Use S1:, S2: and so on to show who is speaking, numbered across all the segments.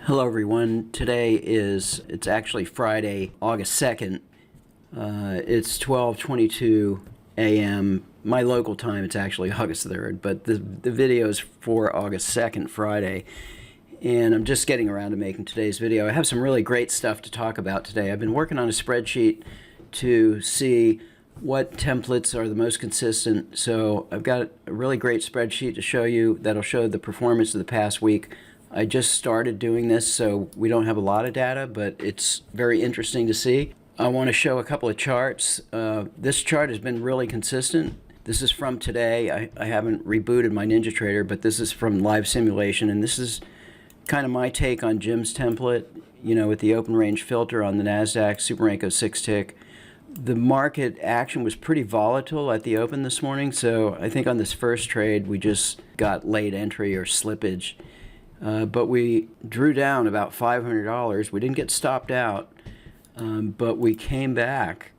S1: Hello everyone. It's actually Friday, August 2nd. It's 12:22 a.m. My local time. It's actually August 3rd, but the video is for August 2nd, Friday. And I'm just getting around to making today's video. I have some really great stuff to talk about today. I've been working on a spreadsheet to see what templates are the most consistent. So I've got a really great spreadsheet to show you that'll show the performance of the past week. I just started doing this, so we don't have a lot of data, but it's very interesting to see. I want to show a couple of charts. This chart has been really consistent. This is from today. I haven't rebooted my NinjaTrader, but this is from live simulation, and this is kind of my take on Jim's template, you know, with the open range filter on the Nasdaq Super Renko 6-tick. The market action was pretty volatile at the open this morning, so I think on this first trade we just got late entry or slippage. But we drew down about $500. We didn't get stopped out, but we came back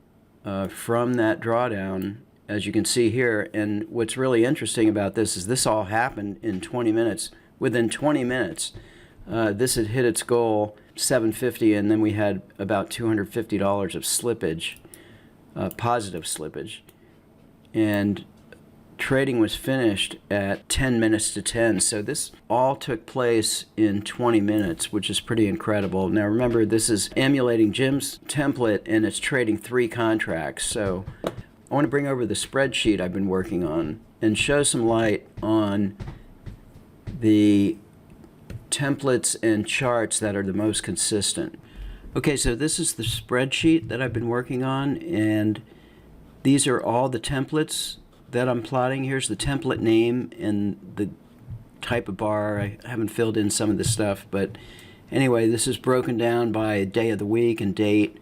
S1: from that drawdown, as you can see here. And what's really interesting about this is this all happened in 20 minutes. Within 20 minutes, this had hit its goal, 750, and then we had about $250 of slippage, positive slippage. And trading was finished at 10 minutes to 10. So this all took place in 20 minutes, which is pretty incredible. Now remember, this is emulating Jim's template and it's trading 3 contracts. So I want to bring over the spreadsheet I've been working on and show some light on the templates and charts that are the most consistent. Okay, so this is the spreadsheet that I've been working on, and these are all the templates that I'm plotting. Here's the template name and the type of bar. I haven't filled in some of this stuff, but anyway, this is broken down by day of the week and date,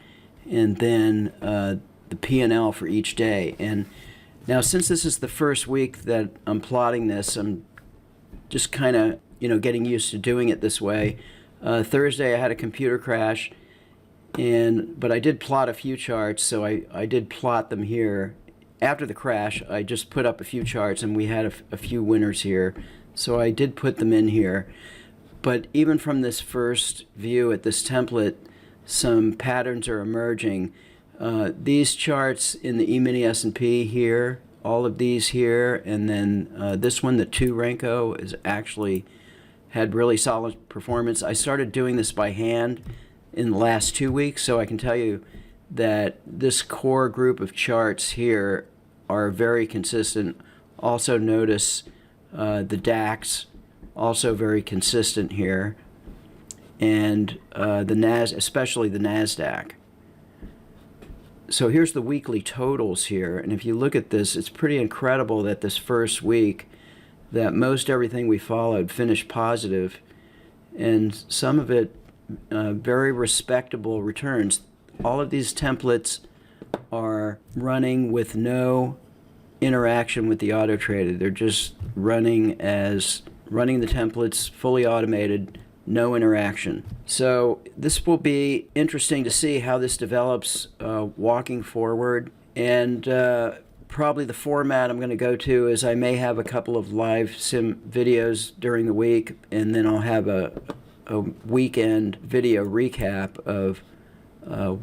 S1: and then the P&L for each day. And now, since this is the first week that I'm plotting this, I'm just kind of, getting used to doing it this way. Thursday I had a computer crash, but I did plot a few charts, so I did plot them here. After the crash, I just put up a few charts, and we had a few winners here, so I did put them in here. But even from this first view at this template, some patterns are emerging. These charts in the E-mini S&P here, all of these here, and then this one, the 2 Renko, is actually had really solid performance. I started doing this by hand in the last 2 weeks, so I can tell you that this core group of charts here are very consistent. Also notice the DAX, also very consistent here, and especially the Nasdaq. So here's the weekly totals here, and if you look at this, it's pretty incredible that this first week that most everything we followed finished positive, and some of it very respectable returns. All of these templates are running with no interaction with the Autotrader. They're just running the templates, fully automated, no interaction. So this will be interesting to see how this develops walking forward. And probably the format I'm going to go to is I may have a couple of live sim videos during the week, and then I'll have a weekend video recap of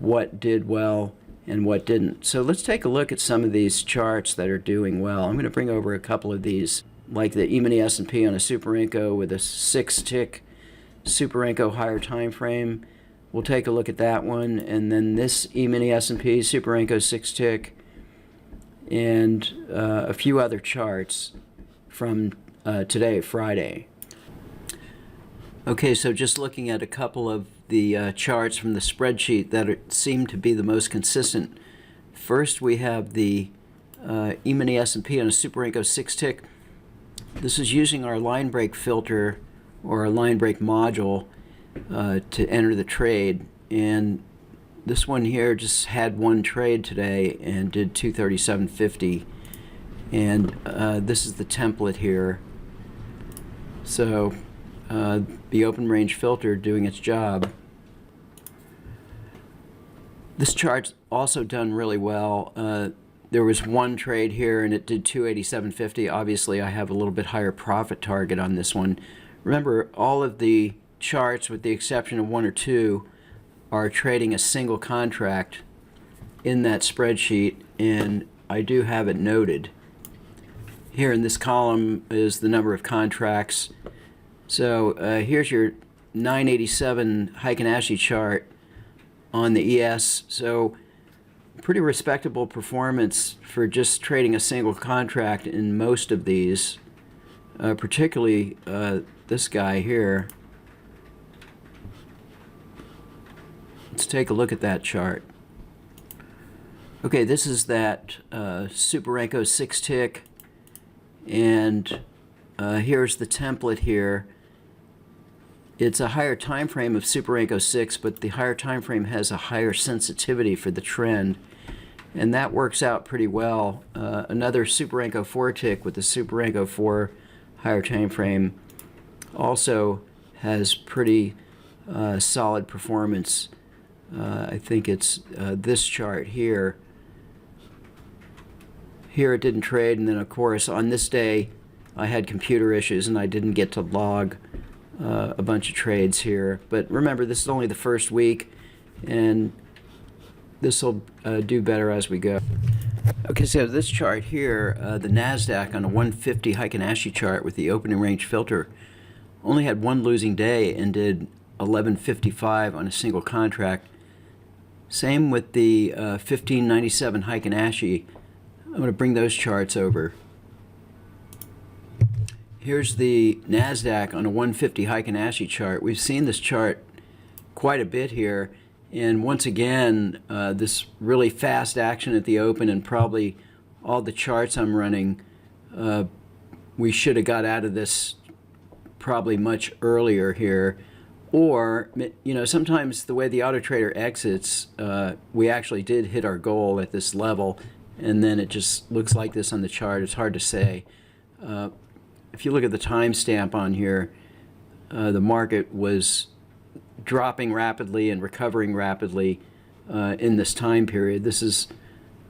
S1: what did well and what didn't. So let's take a look at some of these charts that are doing well. I'm going to bring over a couple of these, like the E-mini S&P on a Super Renko with a 6-tick Super Renko higher time frame. We'll take a look at that one, and then this E-mini S&P Super Renko 6-tick, and a few other charts from today, Friday. Okay, so just looking at a couple of the charts from the spreadsheet that seem to be the most consistent. First, we have the E-mini S&P on a Super Renko 6-tick. This is using our line break filter or a line break module to enter the trade, and this one here just had one trade today and did 237.50, and this is the template here. So the open range filter doing its job. This chart's also done really well. There was one trade here and it did 287.50. Obviously I have a little bit higher profit target on this one. Remember, all of the charts, with the exception of one or two, are trading a single contract in that spreadsheet, and I do have it noted. Here in this column is the number of contracts. So here's your 987 Heikin-Ashi chart on the ES. So pretty respectable performance for just trading a single contract in most of these, particularly this guy here. Let's take a look at that chart. Okay, this is that Super Renko 6-tick, and here's the template here. It's a higher time frame of Super Renko 6, but the higher time frame has a higher sensitivity for the trend, and that works out pretty well. Another Super Renko 4-tick with the Super Renko 4 higher time frame also has pretty solid performance. I think it's this chart here. Here it didn't trade, and then of course on this day I had computer issues and I didn't get to log a bunch of trades here. But remember, this is only the first week, and this will do better as we go. Okay, so this chart here, the Nasdaq on a 150 Heikin-Ashi chart with the opening range filter, only had one losing day and did 1155 on a single contract. Same with the 1597 Heikin-Ashi. I'm going to bring those charts over. Here's the Nasdaq on a 150 Heikin-Ashi chart. We've seen this chart quite a bit here, and once again, this really fast action at the open, and probably all the charts I'm running, we should have got out of this probably much earlier here. Or, you know, sometimes the way the Autotrader exits, we actually did hit our goal at this level, and then it just looks like this on the chart. It's hard to say. If you look at the timestamp on here, the market was dropping rapidly and recovering rapidly in this time period. This is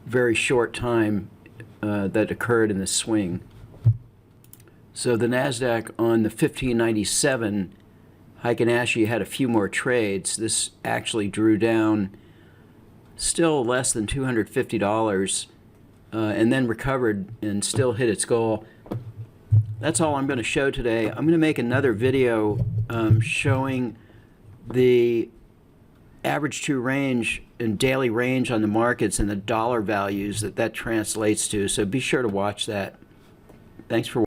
S1: very short time that occurred in this swing. So the Nasdaq on the 1597 Heikin-Ashi had a few more trades. This actually drew down still less than $250 and then recovered and still hit its goal. That's all I'm going to show today. I'm going to make another video showing the average true range and daily range on the markets and the dollar values that translates to. So be sure to watch that. Thanks for watching.